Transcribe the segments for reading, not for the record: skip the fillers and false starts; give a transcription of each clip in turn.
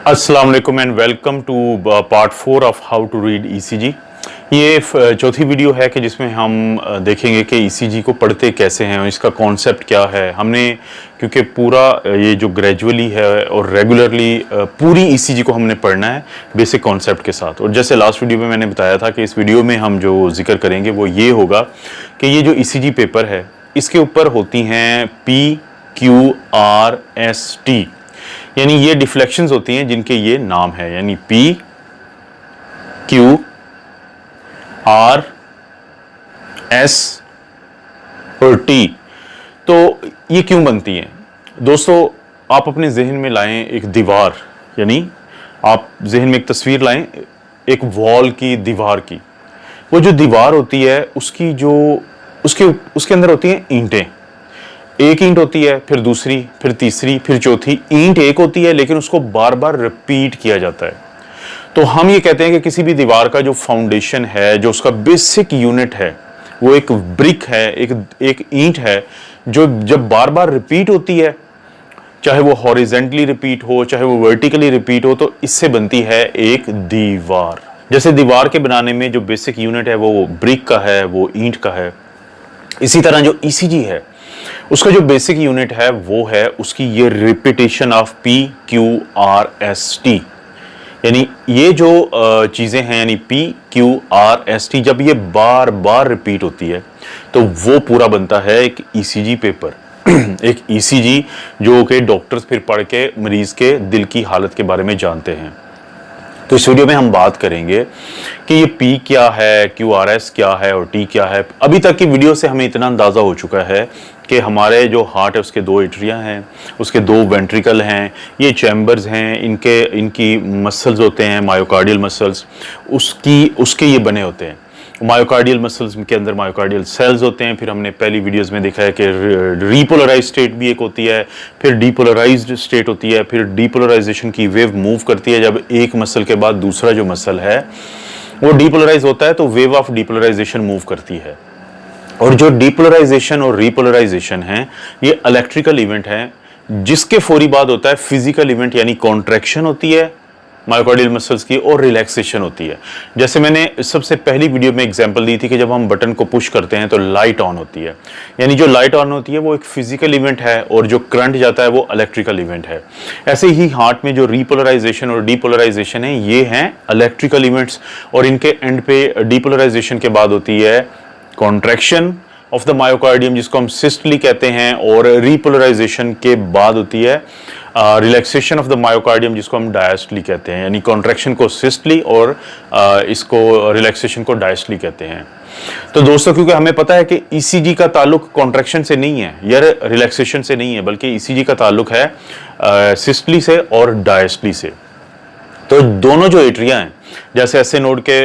अस्सलाम वालेकुम and welcome to part 4 of how to read ECG. ये चौथी वीडियो है कि जिसमें हम देखेंगे कि ईसीजी को पढ़ते कैसे हैं और इसका कॉन्सेप्ट क्या है। हमने क्योंकि पूरा ये जो ग्रेजुअली है और रेगुलरली पूरी ईसीजी को हमने पढ़ना है बेसिक कॉन्सेप्ट के साथ। और जैसे लास्ट वीडियो में मैंने बताया था कि इस वीडियो में हम जो जिक्र करेंगे वो ये होगा कि ये जो ईसीजी पेपर है इसके ऊपर होती हैं PQRST, यानी ये डिफ्लेक्शंस होती हैं जिनके ये नाम है, यानी P, Q, R, S और T। तो ये क्यों बनती हैं दोस्तों? आप अपने जहन में लाएं एक दीवार, यानी आप जहन में एक तस्वीर लाएं एक वॉल की, दीवार की। वो जो दीवार होती है उसकी जो उसके अंदर होती हैं ईंटें। एक ईंट होती है, फिर दूसरी, फिर तीसरी, फिर चौथी। ईंट एक होती है लेकिन उसको बार बार रिपीट किया जाता है। तो हम ये कहते हैं कि किसी भी दीवार का जो फाउंडेशन है, जो उसका बेसिक यूनिट है, वो एक ब्रिक है, एक ईंट है जो जब बार बार रिपीट होती है, चाहे वो हॉरिजेंटली रिपीट हो चाहे वो वर्टिकली रिपीट हो, तो इससे बनती है एक दीवार। जैसे दीवार के बनाने में जो बेसिक यूनिट है वो ब्रिक का है, वो ईंट का है, इसी तरह जो ईसीजी है उसका जो बेसिक यूनिट है वो है उसकी ये रिपीटेशन ऑफ PQRST। यानी ये जो चीजें हैं, यानी PQRST, जब ये बार बार रिपीट होती है तो वो पूरा बनता है एक ईसीजी पेपर। एक ईसीजी जो कि डॉक्टर्स फिर पढ़ के मरीज के दिल की हालत के बारे में जानते हैं। तो इस वीडियो में हम बात करेंगे कि ये P क्या है, QRS क्या है और T क्या है। अभी तक की वीडियो से हमें इतना अंदाजा हो चुका है कि हमारे जो हार्ट है उसके दो एट्रिया हैं, उसके दो वेंट्रिकल हैं, ये चैम्बर्स हैं, इनकी मसल्स होते हैं, मायोकार्डियल मसल्स, उसके ये बने होते हैं। मायोकार्डियल मसल्स के अंदर मायोकार्डियल सेल्स होते हैं। फिर हमने पहली वीडियोस में देखा है कि रीपोलराइज स्टेट भी एक होती है, फिर डीपोलराइज्ड स्टेट होती है, फिर डीपोलराइजेशन की वेव मूव करती है जब एक मसल के बाद दूसरा जो मसल है वो डीपोलराइज होता है तो वेव ऑफ डीपोलराइजेशन मूव करती है। और जो डीपोलराइजेशन और रीपोलराइजेशन है ये इलेक्ट्रिकल इवेंट है जिसके फौरी बाद होता है फिजिकल इवेंट, यानी कॉन्ट्रैक्शन होती है मायोकार्डियल मसल्स की और रिलैक्सेशन होती है। जैसे मैंने सबसे पहली वीडियो में एग्जांपल दी थी कि जब हम बटन को पुश करते हैं तो लाइट ऑन होती है, यानी जो लाइट ऑन होती है वो एक फिजिकल इवेंट है और जो करंट जाता है वो इलेक्ट्रिकल इवेंट है। ऐसे ही हार्ट में जो रीपोलराइजेशन और डीपोलराइजेशन है ये हैं इलेक्ट्रिकल इवेंट्स, और इनके एंड पे डीपोलराइजेशन के बाद होती है कॉन्ट्रैक्शन ऑफ द मायोकार्डियम जिसको हम सिस्टली कहते हैं, और रीपोलराइजेशन के बाद होती है रिलैक्सेशन ऑफ द मायोकार्डियम जिसको हम डायस्टली कहते हैं। यानी कॉन्ट्रैक्शन को सिस्टली और इसको रिलैक्सेशन को डायस्टली कहते हैं। तो दोस्तों क्योंकि हमें पता है कि ईसीजी का ताल्लुक कॉन्ट्रैक्शन से नहीं है या रिलैक्सेशन से नहीं है, बल्कि ईसीजी का ताल्लुक है सिस्टली से और डायस्टली से। तो दोनों जो एट्रिया हैं, जैसे ऐसे नोड के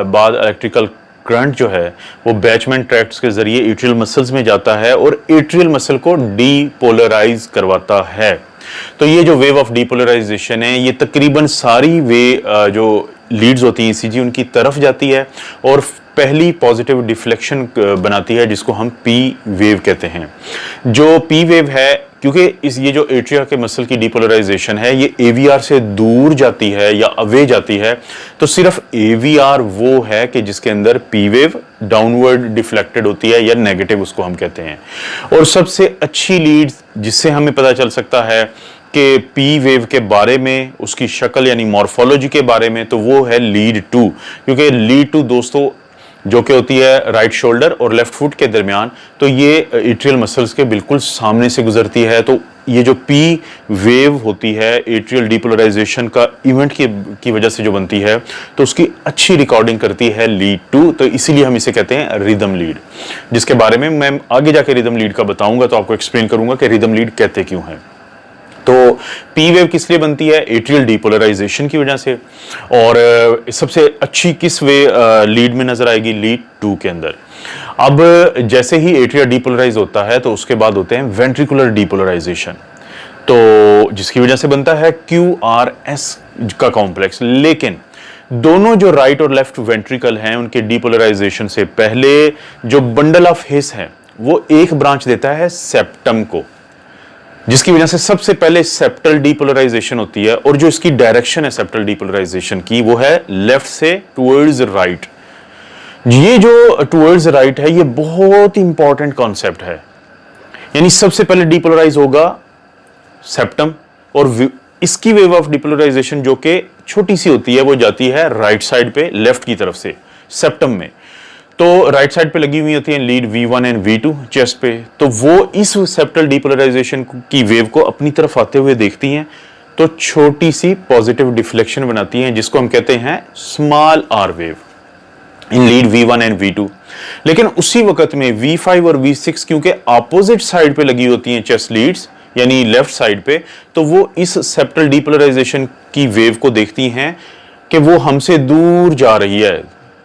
बाद इलेक्ट्रिकल करंट जो है वो बैचमैन ट्रैक्ट्स के जरिए एट्रियल मसल्स में जाता है और एट्रियल मसल को डीपोलराइज करवाता है। तो ये जो वेव ऑफ डीपोलराइजेशन है ये तकरीबन सारी जो लीड्स होती हैं ईसीजी उनकी तरफ जाती है और पहली पॉजिटिव डिफ्लेक्शन बनाती है जिसको हम P वेव कहते हैं। जो P वेव है, क्योंकि ये जो एट्रिया के मसल की डीपोलराइजेशन है ये AVR से दूर जाती है या अवे जाती है, तो सिर्फ AVR वो है कि जिसके अंदर P वेव डाउनवर्ड डिफ्लेक्टेड होती है या नेगेटिव उसको हम कहते हैं। और सबसे अच्छी लीड जिससे हमें पता चल सकता है कि P वेव के बारे में, उसकी शक्ल यानी मॉर्फोलॉजी के बारे में, तो वो है लीड 2। क्योंकि लीड 2 दोस्तों जो कि होती है राइट शोल्डर और लेफ्ट फुट के दरमियान, तो ये एट्रियल मसल्स के बिल्कुल सामने से गुजरती है। तो ये जो P वेव होती है एट्रियल डीपोलराइजेशन का इवेंट की वजह से जो बनती है, तो उसकी अच्छी रिकॉर्डिंग करती है लीड 2। तो इसीलिए हम इसे कहते हैं रिदम लीड, जिसके बारे में मैं आगे जाके रिदम लीड का बताऊंगा, तो आपको एक्सप्लेन करूंगा कि रिदम लीड कहते क्यों हैं। तो P वेव किस लिए बनती है? एट्रियल डीपोलराइजेशन की वजह से। और सबसे अच्छी किस लीड में नजर आएगी? लीड 2 के अंदर। अब जैसे ही एट्रिया डीपोलराइज होता है तो उसके बाद होते हैं वेंट्रिकुलर डीपोलराइजेशन, तो जिसकी वजह से बनता है QRS का कॉम्प्लेक्स। लेकिन दोनों जो राइट और लेफ्ट वेंट्रिकल हैं उनके डीपोलराइजेशन से पहले जो बंडल ऑफ हिस है वो एक ब्रांच देता है सेप्टम को। जिसकी वजह से सबसे पहले सेप्टल डीपोलराइजेशन होती है, और जो इसकी डायरेक्शन है सेप्टल डीपोलराइजेशन की वो है लेफ्ट से टुवर्ड्स राइट। ये जो टुवर्ड्स राइट है ये बहुत इंपॉर्टेंट कॉन्सेप्ट है, यानी सबसे पहले डीपोलराइज होगा सेप्टम, और इसकी वेव ऑफ डीपोलराइजेशन जो कि छोटी सी होती है वो जाती है राइट साइड पे, लेफ्ट की तरफ से सेप्टम में। तो राइट साइड पे लगी हुई होती है lead V1 and V2 chest पे, तो वो इस सेप्टल डीपोलराइजेशन की वेव को अपनी तरफ आते हुए देखती हैं, तो छोटी सी पॉजिटिव डिफ्लेक्शन बनाती हैं जिसको हम कहते हैं small R wave in lead V1 and V2। लेकिन उसी वक्त में V5 और V6 क्योंकि अपोजिट साइड पे लगी होती हैं चेस्ट लीड्स यानी लेफ्ट साइड पे, तो वो इस सेप्टल डीपोलराइजेशन की वेव को देखती हैं कि वो हमसे दूर जा रही है,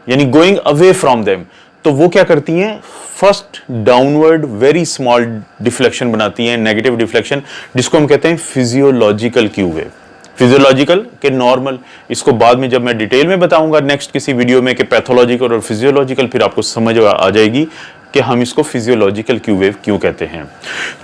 यानी गोइंग अवे फ्रॉम देम। तो वो क्या करती हैं, first downward very small deflection बनाती हैं, नेगेटिव डिफ्लेक्शन, जिसको हम कहते हैं फिजियोलॉजिकल क्यू वेव। फिजियोलॉजिकल के नॉर्मल, इसको बाद में जब मैं डिटेल में बताऊंगा नेक्स्ट किसी वीडियो में कि पैथोलॉजिकल और फिजियोलॉजिकल, फिर आपको समझ आ जाएगी कि हम इसको फिजियोलॉजिकल क्यू वेव क्यों कहते हैं।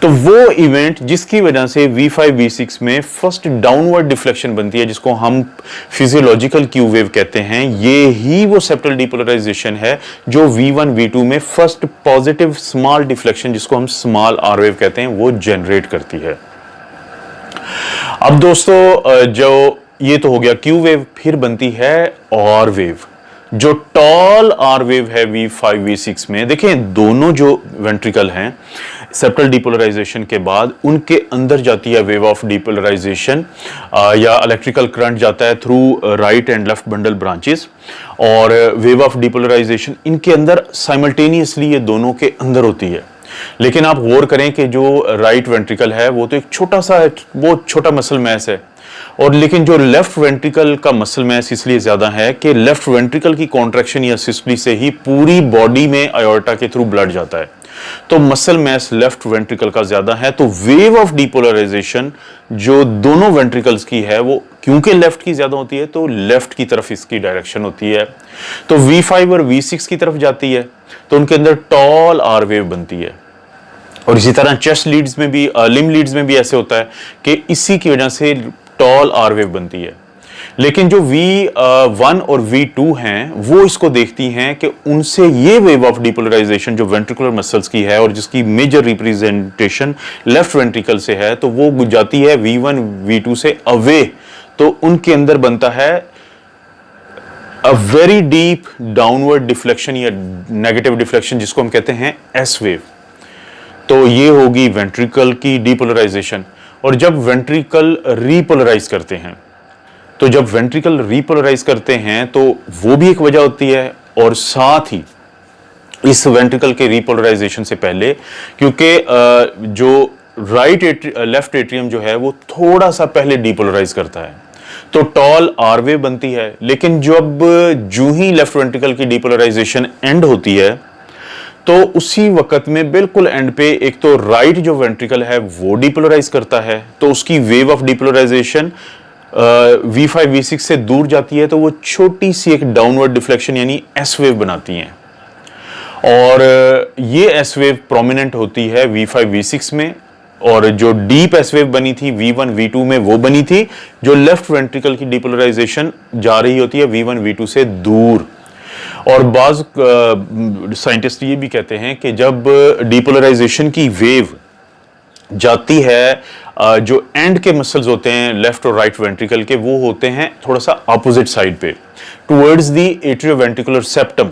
तो वो इवेंट जिसकी वजह से V5 V6 में फर्स्ट डाउनवर्ड डिफ्लेक्शन बनती है जिसको हम फिजियोलॉजिकल क्यू वेव कहते हैं, ये ही वो सेप्टल डीपोलराइजेशन है जो V1 V2 में फर्स्ट पॉजिटिव स्मॉल डिफ्लेक्शन जिसको हम स्मॉल आर वेव कहते हैं वो जनरेट करती है। अब दोस्तों जो ये तो हो गया क्यू वेव, फिर बनती है आर वेव। जो टॉल आर वेव है V5 V6 में, देखें दोनों जो वेंट्रिकल हैं सेप्टल डीपोलराइजेशन के बाद उनके अंदर जाती है वेव ऑफ डीपोलराइजेशन या इलेक्ट्रिकल करंट जाता है through right and left bundle branches, और वेव ऑफ डीपोलराइजेशन इनके अंदर साइमल्टेनियसली ये दोनों के अंदर होती है। लेकिन आप गौर करें कि जो राइट वेंट्रिकल है वो तो एक छोटा सा है, वो छोटा मसल मैस है, और लेकिन जो लेफ्ट वेंट्रिकल का मसल मैस इसलिए ज्यादा है कि लेफ्ट वेंट्रिकल की कॉन्ट्रैक्शन या सिस्टली से ही पूरी बॉडी में आयोर्टा के थ्रू ब्लड जाता है, तो मसल मैस लेफ्ट वेंट्रिकल का ज्यादा है। तो वेव ऑफ डीपोलराइजेशन जो दोनों वेंट्रिकल्स की है वो क्योंकि लेफ्ट की ज्यादा होती है तो लेफ्ट की तरफ इसकी डायरेक्शन होती है, तो V5 और V6 की तरफ जाती है, तो उनके अंदर टॉल आर वेव बनती है। और इसी तरह चेस्ट लीड्स में भी, लिम्ब लीड्स में भी ऐसे होता है कि इसी की वजह से टॉल आर वेव बनती है। लेकिन जो V1 और V2 हैं वो इसको देखती हैं कि उनसे ये वेव ऑफ डीपोलराइजेशन जो वेंट्रिकुलर मसल्स की है और जिसकी मेजर रिप्रेजेंटेशन लेफ्ट वेंट्रिकल से है, तो वो जाती है V1 V2 से अवे, तो उनके अंदर बनता है a very deep downward deflection या नेगेटिव डिफ्लेक्शन जिसको हम कहते हैं एस वेव। तो ये होगी वेंट्रिकल की डीपोलराइजेशन। और जब वेंट्रिकल रीपोलराइज करते हैं, तो जब वेंट्रिकल रीपोलराइज करते हैं तो वो भी एक वजह होती है, और साथ ही इस वेंट्रिकल के रीपोलराइजेशन से पहले क्योंकि जो लेफ्ट एट्रियम जो है वो थोड़ा सा पहले डीपोलराइज करता है, तो टॉल आर वेव बनती है। लेकिन जब जो ही लेफ्ट वेंट्रिकल की डीपोलराइजेशन एंड होती है तो उसी वक्त में बिल्कुल एंड पे एक तो राइट जो वेंट्रिकल है वो डीपोलराइज करता है, तो उसकी wave of depolarisation V5 V6 से दूर जाती है, तो वो छोटी सी एक डाउनवर्ड डिफ्लेक्शन यानी एस वेव बनाती हैं। और ये एस वेव प्रोमिनेंट होती है V5 V6 में, और जो डीप एस वेव बनी थी V1 V2 में वो बनी थी जो लेफ्ट वेंट्रिकल की डीपोलराइजेशन जा रही होती है V1 V2 से दूर। और बाज साइंटिस्ट ये भी कहते हैं कि जब डीपोलराइजेशन की वेव जाती है, जो एंड के मसल्स होते हैं लेफ्ट और राइट वेंट्रिकल के, वो होते हैं थोड़ा सा अपोजिट साइड पे टुवर्ड्स द एट्रियोवेंट्रिकुलर सेप्टम,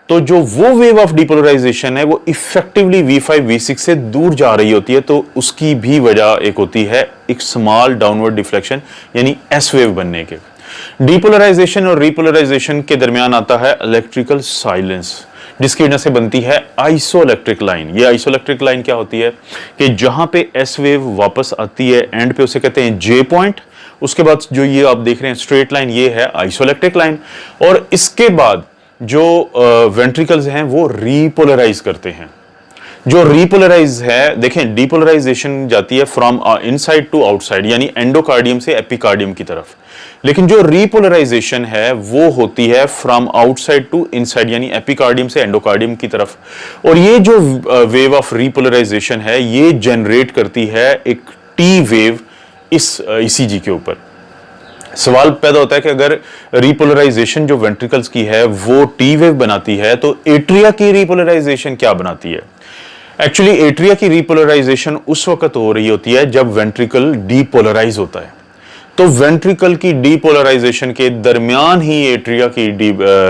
तो जो वो वेव ऑफ डीपोलराइजेशन है वो इफेक्टिवली V5 V6 से दूर जा रही होती है, तो उसकी भी वजह एक होती है एक स्मॉल डाउनवर्ड डिफ्लेक्शन यानी एस वेव बनने के। डीपोलराइजेशन और रीपोलराइजेशन के दरमियान आता है इलेक्ट्रिकल साइलेंस, जिसकी वजह से बनती है आइसोइलेक्ट्रिक लाइन। ये आइसोइलेक्ट्रिक लाइन क्या होती है कि जहां पे एस वेव वापस आती है एंड पे उसे कहते हैं जे पॉइंट, उसके बाद जो ये आप देख रहे हैं स्ट्रेट लाइन ये है आइसोइलेक्ट्रिक लाइन, और इसके बाद जो वेंट्रिकल्स हैं वो रीपोलराइज करते हैं। जो रीपोलराइज है, देखें डीपोलराइजेशन जाती है फ्रॉम इनसाइड टू आउटसाइड, यानी एंडोकार्डियम से एपिकार्डियम की तरफ, लेकिन जो रीपोलराइजेशन है वो होती है फ्रॉम आउटसाइड टू इनसाइड, यानी एपिकार्डियम से एंडोकार्डियम की तरफ। और ये जो वेव ऑफ रीपोलराइजेशन है ये जनरेट करती है एक टी वेव इस ईसीजी के ऊपर। सवाल पैदा होता है कि अगर रीपोलराइजेशन जो वेंट्रिकल्स की है वो टी वेव बनाती है तो एट्रिया की रीपोलराइजेशन क्या बनाती है? एक्चुअली एट्रिया की रीपोलराइजेशन उस वक्त हो रही होती है जब वेंट्रिकल डीपोलराइज होता है। तो वेंट्रिकल की डीपोलराइजेशन के दरमियान ही एट्रिया की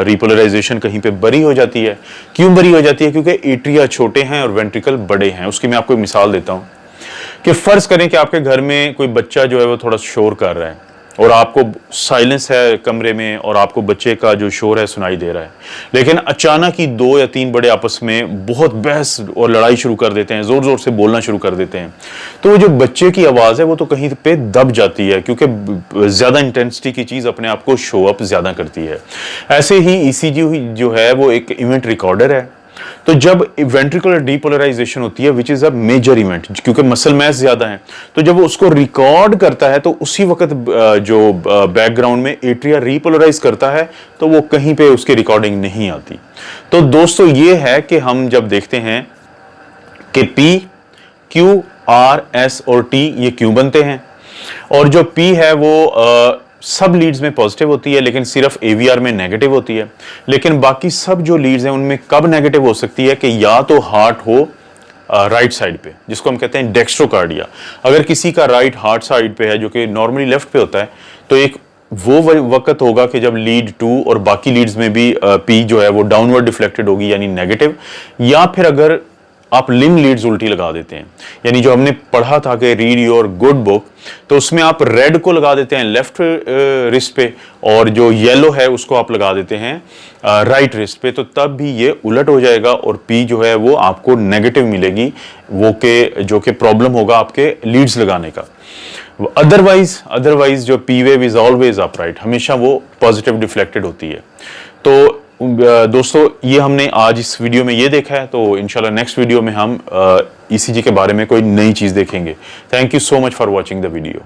रीपोलराइजेशन कहीं पे बरी हो जाती है। क्यों बरी हो जाती है? क्योंकि एट्रिया छोटे हैं और वेंट्रिकल बड़े हैं। उसकी मैं आपको एक मिसाल देता हूं कि फर्ज करें कि आपके घर में कोई बच्चा जो है वो थोड़ा शोर कर रहा है और आपको साइलेंस है कमरे में और आपको बच्चे का जो शोर है सुनाई दे रहा है, लेकिन अचानक ही 2 या 3 बड़े आपस में बहुत बहस और लड़ाई शुरू कर देते हैं, जोर जोर से बोलना शुरू कर देते हैं। तो वो जो बच्चे की आवाज़ है वो तो कहीं पे दब जाती है, क्योंकि ज़्यादा इंटेंसिटी की चीज़ अपने आप को शो अप ज़्यादा करती है। ऐसे ही ईसीजी जो है वो एक इवेंट रिकॉर्डर है। तो जब वेंट्रिकुलर डीपोलराइजेशन होती है which is a major event, क्योंकि मसल मास ज्यादा है, तो जब वो उसको रिकॉर्ड करता है तो उसी वक्त जो बैकग्राउंड में एट्रिया रीपोलराइज करता है तो वो कहीं पे उसकी रिकॉर्डिंग नहीं आती। तो दोस्तों ये है कि हम जब देखते हैं कि पी, क्यू, आर, एस और टी ये क्यों बनते हैं, और जो पी है वो सब लीड्स में पॉजिटिव होती है लेकिन सिर्फ एवीआर में नेगेटिव होती है। लेकिन बाकी सब जो लीड्स हैं उनमें कब नेगेटिव हो सकती है कि या तो हार्ट हो राइट साइड पे, जिसको हम कहते हैं डेक्स्ट्रोकार्डिया। अगर किसी का राइट हार्ट साइड पे है जो कि नॉर्मली लेफ्ट पे होता है, तो एक वो वक्त होगा कि जब लीड 2 और बाकी लीड्स में भी पी जो है वो डाउनवर्ड डिफ्लेक्टेड होगी यानी नेगेटिव। या फिर अगर आप लिम लीड्स उल्टी लगा देते हैं, यानी जो हमने पढ़ा था कि रीड योर गुड बुक, तो उसमें आप रेड को लगा देते हैं लेफ्ट रिस्ट पे और जो येलो है उसको आप लगा देते हैं राइट रिस्ट पे, तो तब भी ये उलट हो जाएगा और पी जो है वो आपको नेगेटिव मिलेगी, वो के जो कि प्रॉब्लम होगा आपके लीड्स लगाने का। अदरवाइज जो P wave is always upright, हमेशा वो पॉजिटिव डिफ्लेक्टेड होती है। तो दोस्तों ये हमने आज इस वीडियो में ये देखा है, तो इंशाल्लाह नेक्स्ट वीडियो में हम ईसीजी के बारे में कोई नई चीज़ देखेंगे। Thank you so much for watching the video.